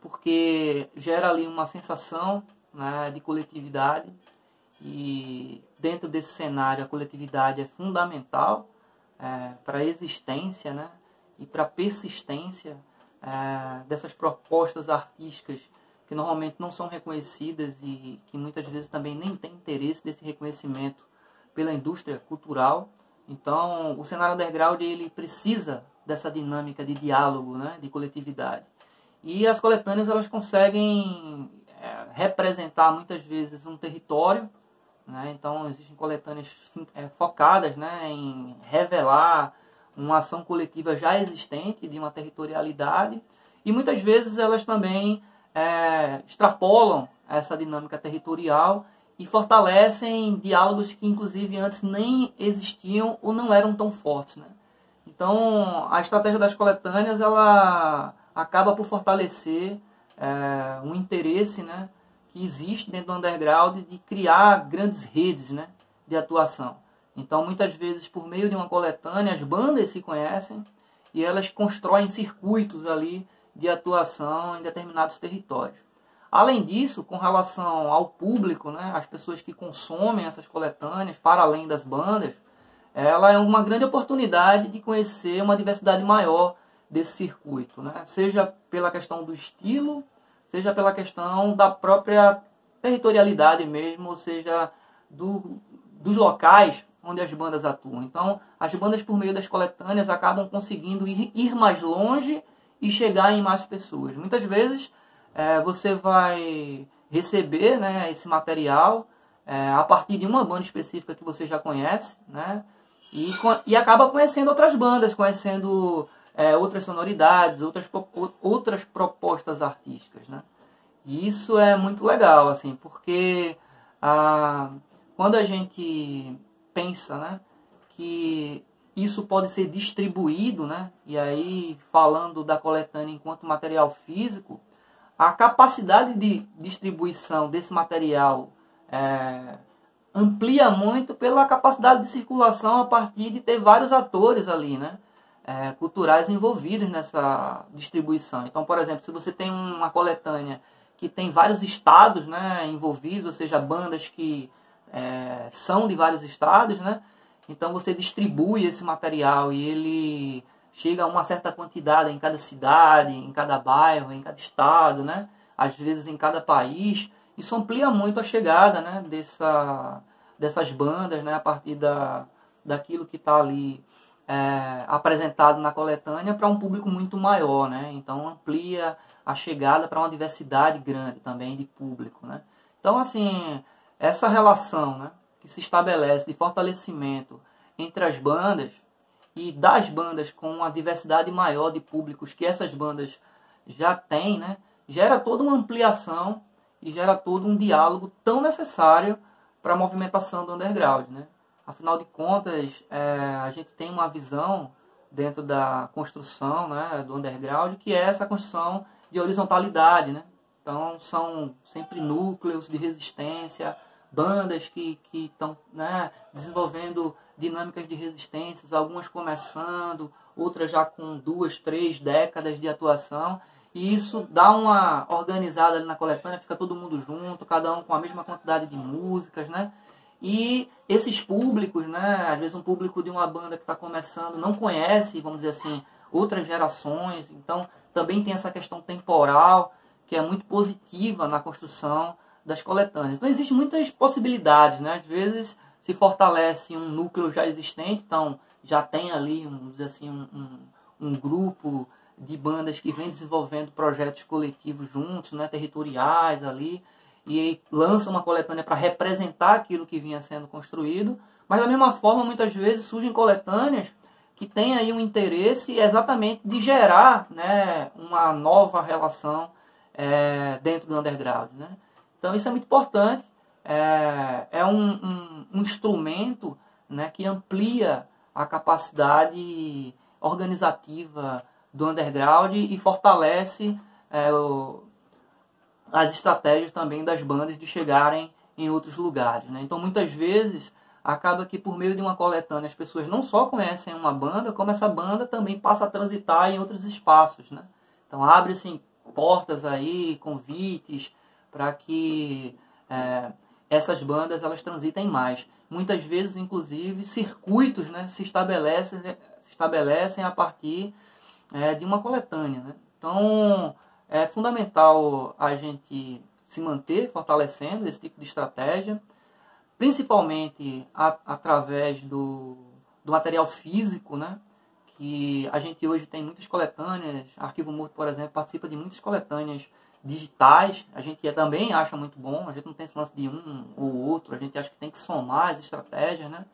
S3: Porque gera ali uma sensação, né, de coletividade, e dentro desse cenário a coletividade é fundamental para a existência, né, e para a persistência dessas propostas artísticas que normalmente não são reconhecidas e que muitas vezes também nem têm interesse desse reconhecimento pela indústria cultural. Então, o cenário underground ele precisa dessa dinâmica de diálogo, né, de coletividade. E as coletâneas elas conseguem representar muitas vezes um território, né? Então, existem coletâneas focadas, né, em revelar uma ação coletiva já existente de uma territorialidade, e muitas vezes elas também extrapolam essa dinâmica territorial e fortalecem diálogos que inclusive antes nem existiam ou não eram tão fortes, né? Então a estratégia das coletâneas ela acaba por fortalecer um interesse, né, que existe dentro do underground de criar grandes redes, né, de atuação. Então muitas vezes por meio de uma coletânea as bandas se conhecem e elas constroem circuitos ali de atuação em determinados territórios. Além disso, com relação ao público, né, as pessoas que consomem essas coletâneas, para além das bandas, ela é uma grande oportunidade de conhecer uma diversidade maior desse circuito, né? Seja pela questão do estilo, seja pela questão da própria territorialidade mesmo, ou seja, dos locais onde as bandas atuam. Então, as bandas, por meio das coletâneas, acabam conseguindo ir mais longe e chegar em mais pessoas. Muitas vezes, você vai receber, né, esse material a partir de uma banda específica que você já conhece, né, e acaba conhecendo outras bandas, conhecendo outras sonoridades, outras propostas artísticas, né. E isso é muito legal, assim, porque quando a gente pensa, né, que isso pode ser distribuído, né, e aí falando da coletânea enquanto material físico, a capacidade de distribuição desse material amplia muito pela capacidade de circulação a partir de ter vários atores ali, né, culturais envolvidos nessa distribuição. Então, por exemplo, se você tem uma coletânea que tem vários estados, né, envolvidos, ou seja, bandas que são de vários estados, né, então você distribui esse material e ele chega a uma certa quantidade em cada cidade, em cada bairro, em cada estado, né? Às vezes em cada país. Isso amplia muito a chegada, né, dessas bandas, né, a partir daquilo que está ali apresentado na coletânea para um público muito maior, né? Então amplia a chegada para uma diversidade grande também de público, né? Então, assim, essa relação, né, que se estabelece de fortalecimento entre as bandas e das bandas com uma diversidade maior de públicos que essas bandas já têm, né, gera toda uma ampliação e gera todo um diálogo tão necessário para a movimentação do underground, né? Afinal de contas, a gente tem uma visão dentro da construção, né, do underground, que é essa construção de horizontalidade, né? Então, são sempre núcleos de resistência, bandas que estão, né, desenvolvendo dinâmicas de resistências, algumas começando, outras já com 2, 3 décadas de atuação. E isso dá uma organizada ali na coletânea, fica todo mundo junto, cada um com a mesma quantidade de músicas, né? E esses públicos, né, às vezes um público de uma banda que está começando não conhece, vamos dizer assim, outras gerações. Então, também tem essa questão temporal, que é muito positiva na construção das coletâneas. Então, existem muitas possibilidades, né? Às vezes se fortalece um núcleo já existente, então já tem ali, vamos dizer assim, um grupo de bandas que vem desenvolvendo projetos coletivos juntos, né, territoriais ali, e lança uma coletânea para representar aquilo que vinha sendo construído. Mas da mesma forma, muitas vezes surgem coletâneas que têm aí um interesse exatamente de gerar, né, uma nova relação dentro do underground, né? Então isso é muito importante, é um instrumento, né, que amplia a capacidade organizativa do underground e fortalece as estratégias também das bandas de chegarem em outros lugares, né? Então muitas vezes acaba que por meio de uma coletânea as pessoas não só conhecem uma banda, como essa banda também passa a transitar em outros espaços, né? Então abre-se portas aí, convites para que essas bandas elas transitem mais. Muitas vezes, inclusive, circuitos, né, se estabelecem a partir de uma coletânea, né? Então é fundamental a gente se manter fortalecendo esse tipo de estratégia, principalmente através do material físico, né? Que a gente hoje tem muitas coletâneas. Arquivo Morto, por exemplo, participa de muitas coletâneas digitais. A gente também acha muito bom, a gente não tem esse lance de um ou outro, a gente acha que tem que somar as estratégias, né?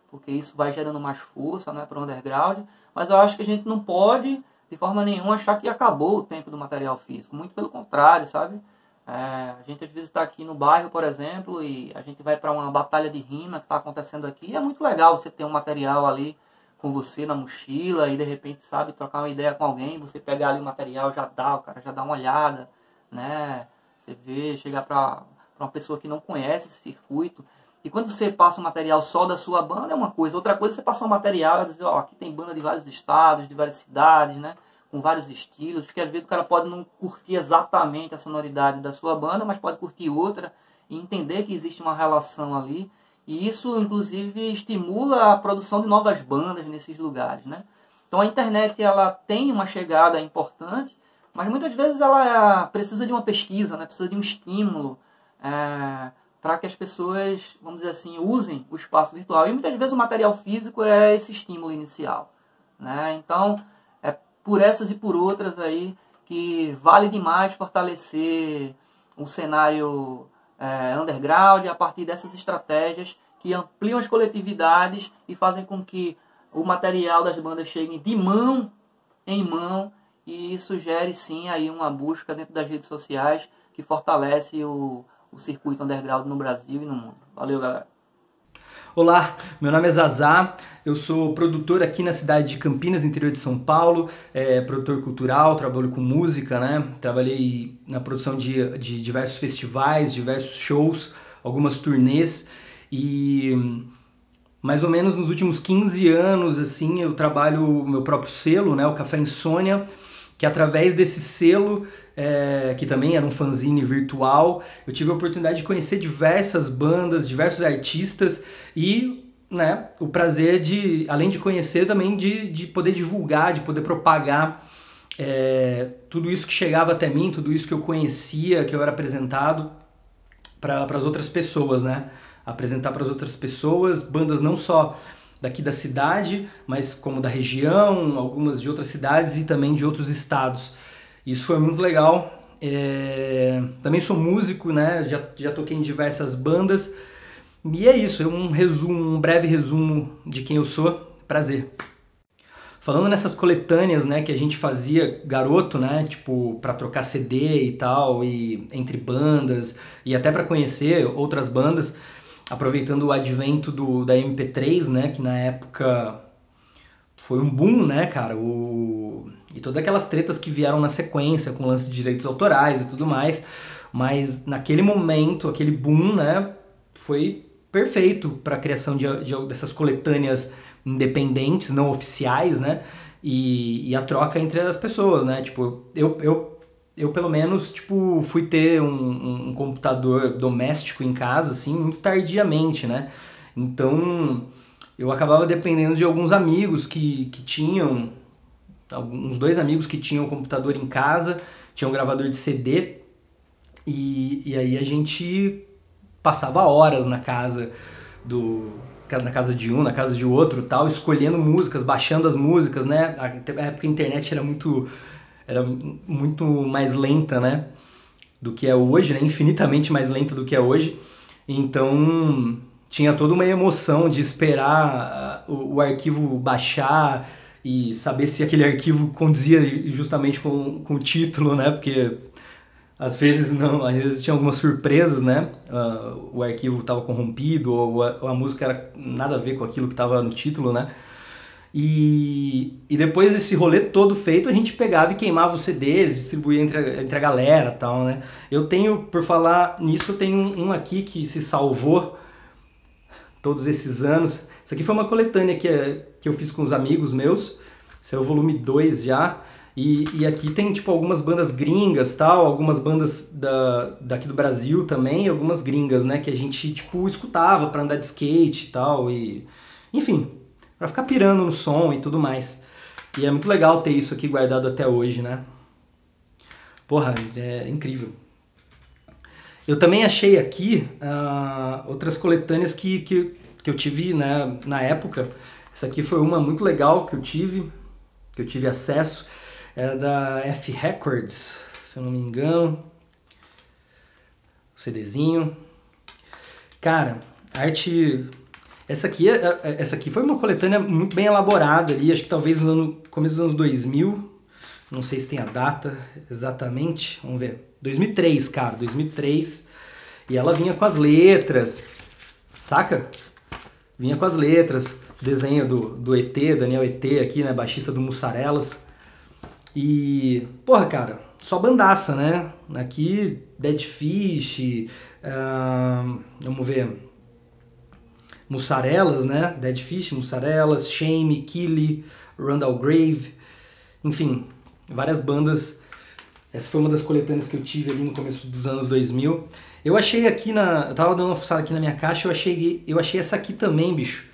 S3: Porque isso vai gerando mais força, né, para o underground. Mas eu acho que a gente não pode, de forma nenhuma, achar que acabou o tempo do material físico. Muito pelo contrário, sabe? A gente às vezes está aqui no bairro, por exemplo, e a gente vai para uma batalha de rima que está acontecendo aqui. E é muito legal você ter um material ali com você na mochila e de repente, sabe, trocar uma ideia com alguém, você pegar ali o material, o cara já dá uma olhada, né? Você vê, chegar para uma pessoa que não conhece esse circuito. E quando você passa um material só da sua banda é uma coisa, outra coisa é você passar um material e dizer, ó, aqui tem banda de vários estados, de várias cidades, né? Com vários estilos, porque às vezes o cara pode não curtir exatamente a sonoridade da sua banda, mas pode curtir outra e entender que existe uma relação ali. E isso, inclusive, estimula a produção de novas bandas nesses lugares, né? Então a internet ela tem uma chegada importante, mas muitas vezes ela precisa de uma pesquisa, né? Precisa de um estímulo para que as pessoas, vamos dizer assim, usem o espaço virtual. E muitas vezes o material físico é esse estímulo inicial, né? Então, por essas e por outras aí, que vale demais fortalecer um cenário underground a partir dessas estratégias que ampliam as coletividades e fazem com que o material das bandas chegue de mão em mão, e isso gere sim aí uma busca dentro das redes sociais que fortalece o circuito underground no Brasil e no mundo. Valeu, galera!
S12: Olá, meu nome é Zazá, eu sou produtor aqui na cidade de Campinas, interior de São Paulo, produtor cultural, trabalho com música, né? Trabalhei na produção de diversos festivais, diversos shows, algumas turnês, e mais ou menos nos últimos 15 anos, assim, eu trabalho o meu próprio selo, né? O Café Insônia, que através desse selo, que também era um fanzine virtual, eu tive a oportunidade de conhecer diversas bandas, diversos artistas e, né, o prazer de, além de conhecer, também de poder divulgar, de poder propagar tudo isso que chegava até mim, tudo isso que eu conhecia, que eu era apresentado para as outras pessoas, né? apresentar para as outras pessoas, bandas não só daqui da cidade, mas como da região, algumas de outras cidades e também de outros estados. Isso foi muito legal. Também sou músico, né? Já toquei em diversas bandas. E é isso, um breve resumo de quem eu sou. Prazer. Falando nessas coletâneas, né, que a gente fazia garoto, né, tipo, para trocar CD e tal, e entre bandas, e até para conhecer outras bandas, aproveitando o advento da MP3, né, que na época foi um boom, né, cara, e todas aquelas tretas que vieram na sequência, com lance de direitos autorais e tudo mais, mas naquele momento, aquele boom, né, foi perfeito para a criação dessas coletâneas independentes, não oficiais, né, e a troca entre as pessoas, né, tipo, eu pelo menos, tipo, fui ter um computador doméstico em casa, assim, muito tardiamente, né, então eu acabava dependendo de alguns amigos que tinham, uns 2 amigos que tinham um computador em casa, tinham um gravador de CD, e aí a gente passava horas na casa na casa de um, na casa de outro, tal, escolhendo músicas, baixando as músicas, né? Na época a internet era muito mais lenta, né? Do que é hoje, né? Infinitamente mais lenta do que é hoje. Então tinha toda uma emoção de esperar o arquivo baixar e saber se aquele arquivo condizia justamente com o título, né? Porque às vezes não, às vezes tinha algumas surpresas, né? O arquivo estava corrompido ou a música era nada a ver com aquilo que estava no título, né? E depois desse rolê todo feito, a gente pegava e queimava os CDs, distribuía entre a galera e tal, né? Eu tenho, por falar nisso, eu tenho um aqui que se salvou todos esses anos. Isso aqui foi uma coletânea que eu fiz com os amigos meus. Esse é o volume 2 já. E aqui tem tipo algumas bandas gringas, tal, algumas bandas daqui do Brasil também, algumas gringas, né, que a gente tipo escutava para andar de skate e tal, e enfim, para ficar pirando no som e tudo mais. E é muito legal ter isso aqui guardado até hoje, né? Porra, é incrível. Eu também achei aqui outras coletâneas que eu tive, né, na época. Essa aqui foi uma muito legal que eu tive acesso. Era da F Records, se eu não me engano. O CDzinho. Cara, arte... Essa aqui foi uma coletânea muito bem elaborada ali, acho que talvez no começo dos anos 2000. Não sei se tem a data exatamente. Vamos ver. 2003, cara. 2003. E ela vinha com as letras. Saca? Vinha com as letras. Desenho do ET, Daniel ET aqui, né? Baixista do Mussarelas. E, porra, cara, só bandaça, né? Aqui, Dead Fish, vamos ver, Mussarelas, né? Dead Fish, Mussarelas, Shame, Killy, Randall Grave, enfim, várias bandas. Essa foi uma das coletâneas que eu tive ali no começo dos anos 2000. Eu achei aqui eu tava dando uma fuçada aqui na minha caixa, eu achei essa aqui também, bicho.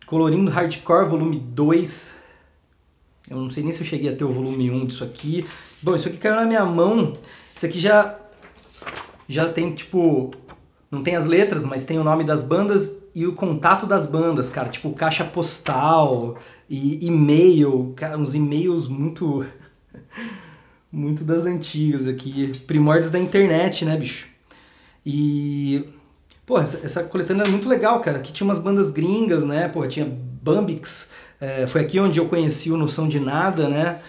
S12: Colorindo Hardcore, volume 2. Eu não sei nem se eu cheguei a ter o volume 1 disso aqui. Bom, isso aqui caiu na minha mão. Isso aqui já tem, tipo... Não tem as letras, mas tem o nome das bandas e o contato das bandas, cara. Tipo, caixa postal e e-mail. Cara, uns e-mails muito... muito das antigas aqui. Primórdios da internet, né, bicho? E... Pô, essa coletânea é muito legal, cara. Aqui tinha umas bandas gringas, né? Pô, tinha Bambix. Foi aqui onde eu conheci o Noção de Nada, né?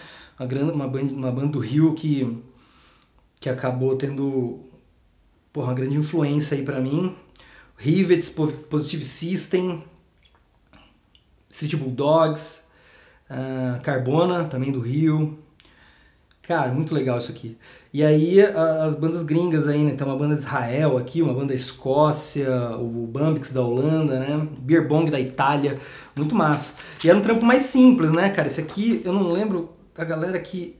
S12: Uma banda do Rio que acabou tendo, porra, uma grande influência aí pra mim. Rivets, Positive System, Street Bulldogs, Carbona, também do Rio. Cara, muito legal isso aqui. E aí as bandas gringas aí, né? Tem uma banda de Israel aqui, uma banda da Escócia, o Bambix da Holanda, né? Beer Bong da Itália, muito massa. E era um trampo mais simples, né, cara? Esse aqui, eu não lembro a galera que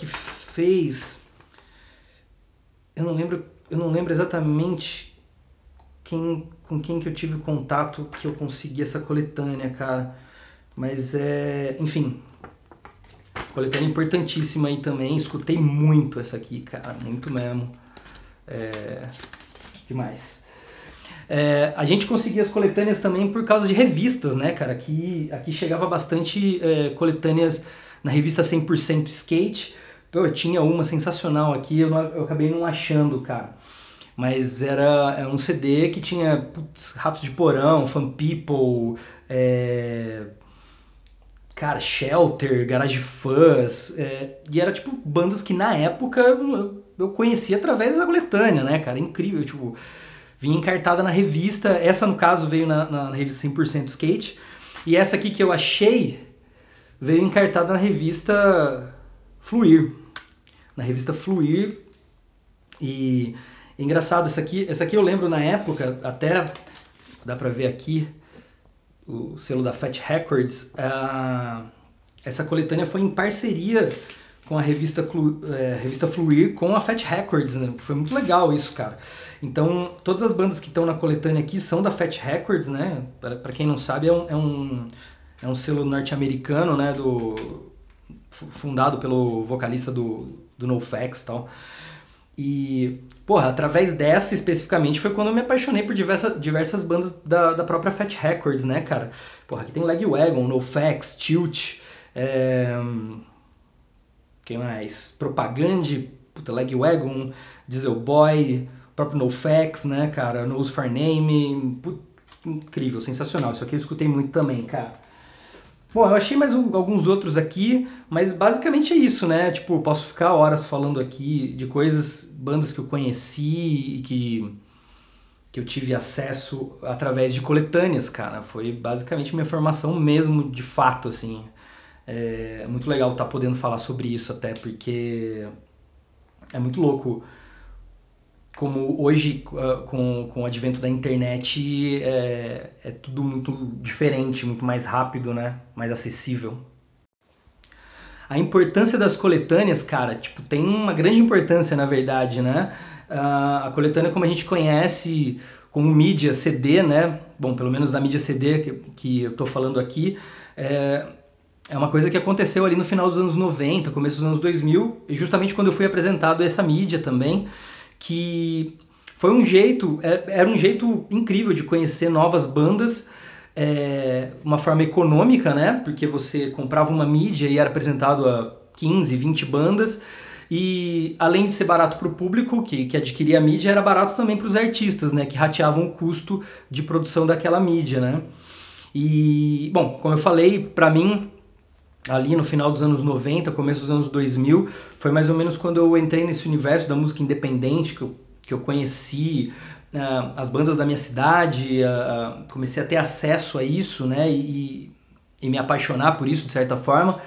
S12: fez... Eu não lembro exatamente com quem que eu tive contato que eu consegui essa coletânea, cara. Mas enfim... Coletânea importantíssima aí também, escutei muito essa aqui, cara, muito mesmo, demais. A gente conseguia as coletâneas também por causa de revistas, né, cara? Aqui chegava bastante coletâneas na revista 100% Skate. Pô, eu tinha uma sensacional aqui, eu acabei não achando, cara. Mas era um CD que tinha Ratos de Porão, Fun People, cara, Shelter, Garage Fuzz, e era tipo bandas que na época eu conhecia através da coletânea, né, cara? Incrível, tipo, vinha encartada na revista. Essa, no caso, veio na revista 100% Skate, e essa aqui que eu achei veio encartada na revista Fluir. Na revista Fluir. E engraçado, essa aqui eu lembro na época, até dá pra ver aqui o selo da Fat Records. Essa coletânea foi em parceria com a revista Fluir com a Fat Records, né? Foi muito legal isso, cara. Então, todas as bandas que estão na coletânea aqui são da Fat Records, né? Para quem não sabe, é um selo norte-americano, né? Fundado pelo vocalista do NoFX e tal. E, porra, através dessa especificamente foi quando eu me apaixonei por diversas bandas da própria Fat Records, né, cara? Porra, aqui tem Lagwagon, NoFX, Tilt, quem mais? Propagande, puta, Lagwagon, Diesel Boy, próprio NoFX, né, cara? Nose for Name, puta, incrível, sensacional. Isso aqui eu escutei muito também, cara. Bom, eu achei mais alguns outros aqui, mas basicamente é isso, né? Tipo, posso ficar horas falando aqui de coisas, bandas que eu conheci e que eu tive acesso através de coletâneas, cara. Foi basicamente minha formação mesmo, de fato, assim. É muito legal estar podendo falar sobre isso até, porque é muito louco como hoje, com o advento da internet, é tudo muito diferente, muito mais rápido, né? Mais acessível. A importância das coletâneas, cara, tipo, tem uma grande importância, na verdade, né? A coletânea, como a gente conhece, como mídia CD, né? Bom, pelo menos da mídia CD que eu tô falando aqui, é uma coisa que aconteceu ali no final dos anos 90, começo dos anos 2000, e justamente quando eu fui apresentado a essa mídia também, que foi era um jeito incrível de conhecer novas bandas, uma forma econômica, né? Porque você comprava uma mídia e era apresentado a 15, 20 bandas, e além de ser barato para o público que adquiria a mídia, era barato também para os artistas, né? Que rateavam o custo de produção daquela mídia, né? E, bom, como eu falei, para mim, ali no final dos anos 90, começo dos anos 2000, foi mais ou menos quando eu entrei nesse universo da música independente, que eu conheci as bandas da minha cidade, comecei a ter acesso a isso, né, e me apaixonar por isso, de certa forma.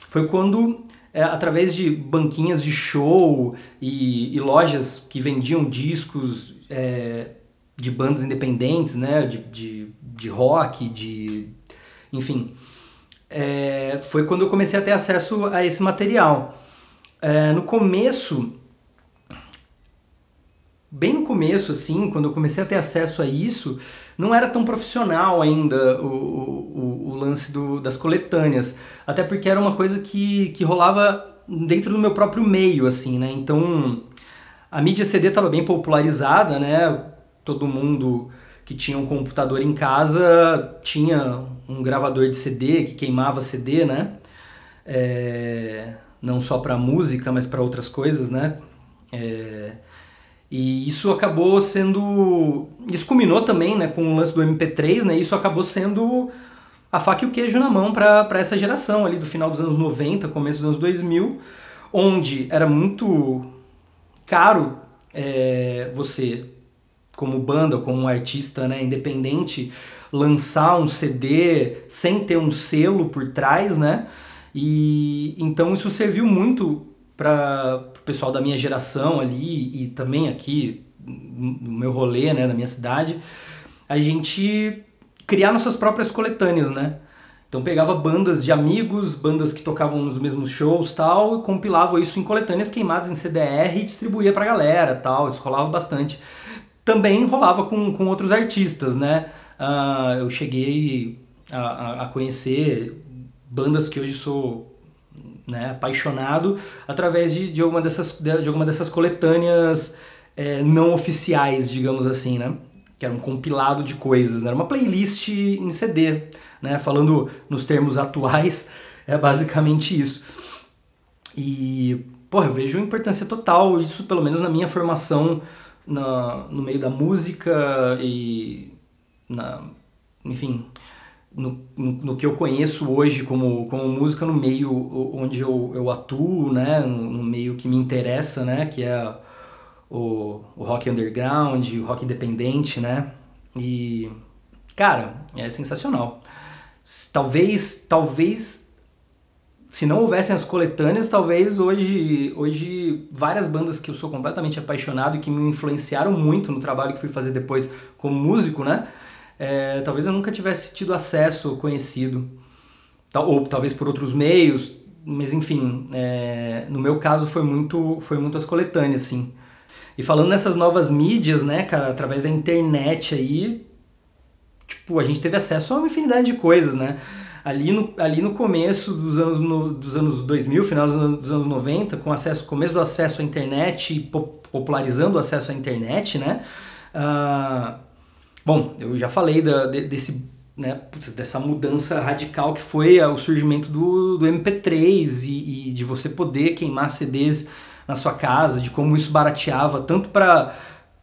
S12: Foi quando, através de banquinhas de show e lojas que vendiam discos de bandas independentes, né, de rock, enfim... foi quando eu comecei a ter acesso a esse material. No começo, bem no começo, assim, quando eu comecei a ter acesso a isso, não era tão profissional ainda o lance das coletâneas, até porque era uma coisa que rolava dentro do meu próprio meio, assim, né? Então, a mídia CD estava bem popularizada, né? Todo mundo que tinha um computador em casa tinha um gravador de CD que queimava CD, né? Não só para música, mas para outras coisas, né? E isso acabou sendo... Isso culminou também, né, com o lance do MP3, né? Isso acabou sendo a faca e o queijo na mão para essa geração ali do final dos anos 90, começo dos anos 2000, onde era muito caro você, como banda, como um artista, né, independente, lançar um CD sem ter um selo por trás, né? E então isso serviu muito para o pessoal da minha geração ali e também aqui no meu rolê, né, na minha cidade, a gente criar nossas próprias coletâneas, né? Então pegava bandas de amigos, bandas que tocavam nos mesmos shows, tal, e compilava isso em coletâneas queimadas em CDR e distribuía pra galera, tal. Isso rolava bastante. Também rolava com outros artistas, né? Eu cheguei a conhecer bandas que hoje sou, né, apaixonado através de alguma dessas coletâneas não oficiais, digamos assim, né? que era um compilado de coisas, né? Era uma playlist em CD, né? Falando nos termos atuais, é basicamente isso. E, porra, eu vejo importância total, isso pelo menos na minha formação no meio da música e, enfim, no que eu conheço hoje como música, no meio onde eu atuo, né? No meio que me interessa, né? Que é o rock underground, o rock independente, né? E, cara, é sensacional. Talvez se não houvessem as coletâneas, talvez hoje várias bandas que eu sou completamente apaixonado e que me influenciaram muito no trabalho que fui fazer depois como músico, né? Talvez eu nunca tivesse tido acesso ou conhecido, ou talvez por outros meios, mas enfim, no meu caso foi muito as coletâneas, sim. E falando nessas novas mídias, né, cara, através da internet aí, tipo, a gente teve acesso a uma infinidade de coisas, né? Ali no começo dos anos 2000, final dos anos 90, começo do acesso à internet, popularizando o acesso à internet, né? Bom, eu já falei dessa mudança radical que foi o surgimento do MP3 e de você poder queimar CDs na sua casa, de como isso barateava tanto para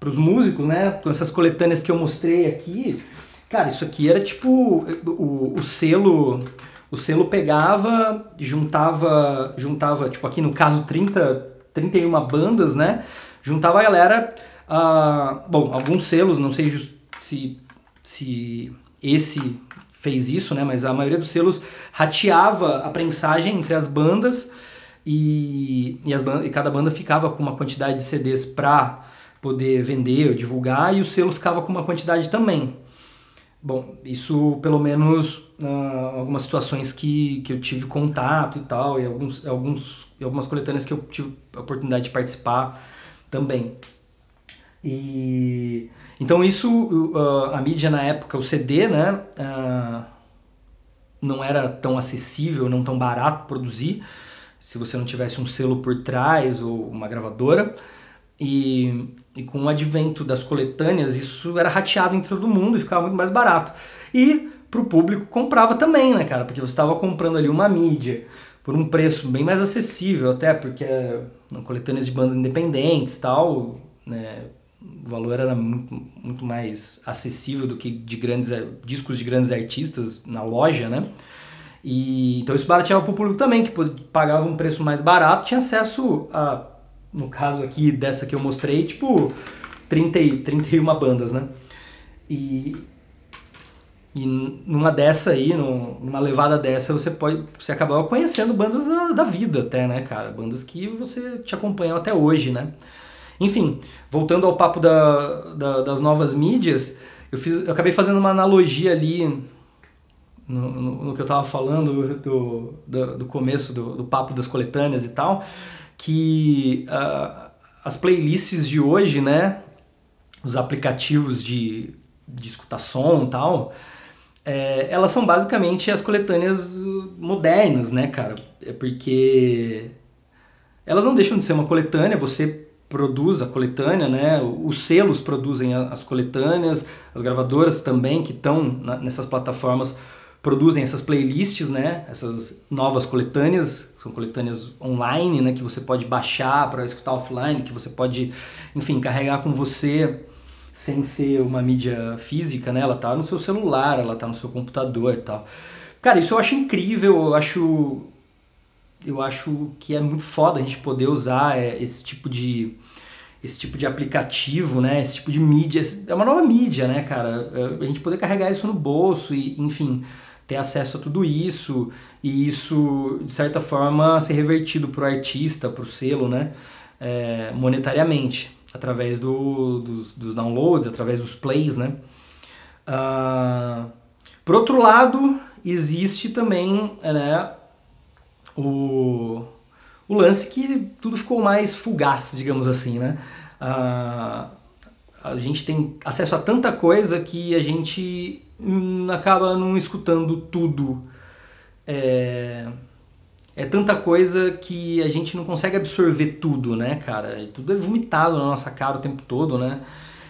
S12: os músicos, né? Com essas coletâneas que eu mostrei aqui, cara, isso aqui era tipo o selo pegava, juntava, tipo aqui no caso 31 bandas, né? Juntava a galera, bom, alguns selos, não sei se esse fez isso, né? Mas a maioria dos selos rateava a prensagem entre as bandas e cada banda ficava com uma quantidade de CDs para poder vender ou divulgar, e o selo ficava com uma quantidade também. Bom, isso pelo menos algumas situações que eu tive contato e tal, e algumas coletâneas que eu tive a oportunidade de participar também. E então isso, a mídia na época, o CD, né, não era tão acessível, não tão barato produzir, se você não tivesse um selo por trás ou uma gravadora. E com o advento das coletâneas, isso era rateado em todo mundo e ficava muito mais barato. E pro público comprava também, né, cara? Porque você estava comprando ali uma mídia por um preço bem mais acessível, até porque coletâneas de bandas independentes e tal, né, o valor era muito mais acessível do que discos de grandes artistas na loja, né? E então isso barateava pro público também, que pagava um preço mais barato, tinha acesso a, no caso aqui dessa que eu mostrei, tipo 31 bandas, né? E numa dessa aí, numa levada dessa, você acabava conhecendo bandas da vida até, né, cara? Bandas que você te acompanham até hoje, né? Enfim, voltando ao papo das novas mídias, eu acabei fazendo uma analogia ali no que eu tava falando do começo do papo das coletâneas e tal, que as playlists de hoje, né, os aplicativos de escutar som e tal, elas são basicamente as coletâneas modernas, né, cara? Porque elas não deixam de ser uma coletânea, você produz a coletânea, né? Os selos produzem as coletâneas, as gravadoras também que estão nessas plataformas produzem essas playlists, né? Essas novas coletâneas, são coletâneas online, né? Que você pode baixar para escutar offline, que você pode, enfim, carregar com você sem ser uma mídia física, né? Ela tá no seu celular, ela tá no seu computador e tal. Cara, isso eu acho incrível, eu acho que é muito foda a gente poder usar esse tipo de aplicativo, né? Esse tipo de mídia. É uma nova mídia, né, cara? A gente poder carregar isso no bolso e, enfim, ter acesso a tudo isso, e isso, de certa forma, ser revertido pro artista, pro selo, né? Monetariamente, através dos downloads, através dos plays, né? Por outro lado, existe também, né, o lance que tudo ficou mais fugaz, digamos assim, né? A gente tem acesso a tanta coisa que a gente acaba não escutando tudo. É tanta coisa que a gente não consegue absorver tudo, né, cara? Tudo é vomitado na nossa cara o tempo todo, né?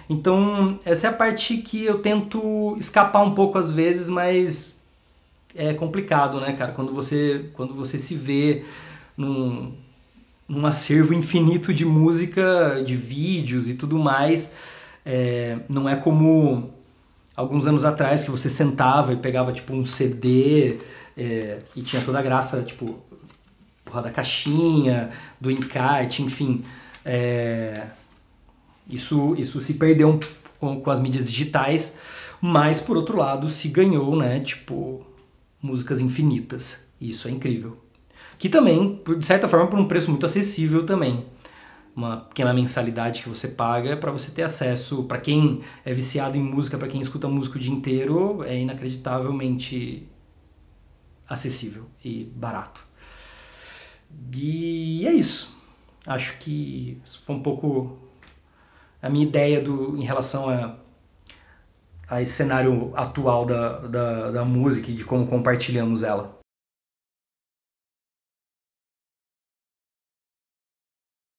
S12: Então, essa é a parte que eu tento escapar um pouco às vezes, mas é complicado, né, cara? Quando você se vê num acervo infinito de música, de vídeos e tudo mais, não é como alguns anos atrás que você sentava e pegava tipo um CD e tinha toda a graça, tipo, da caixinha, do encarte, enfim. Isso se perdeu com as mídias digitais, mas por outro lado se ganhou, né, tipo, músicas infinitas. Isso é incrível. Que também, de certa forma, por um preço muito acessível também. Uma pequena mensalidade que você paga para você ter acesso. Para quem é viciado em música, para quem escuta música o dia inteiro, é inacreditavelmente acessível e barato. E é isso. Acho que isso foi um pouco a minha ideia em relação a esse cenário atual da música e de como compartilhamos ela.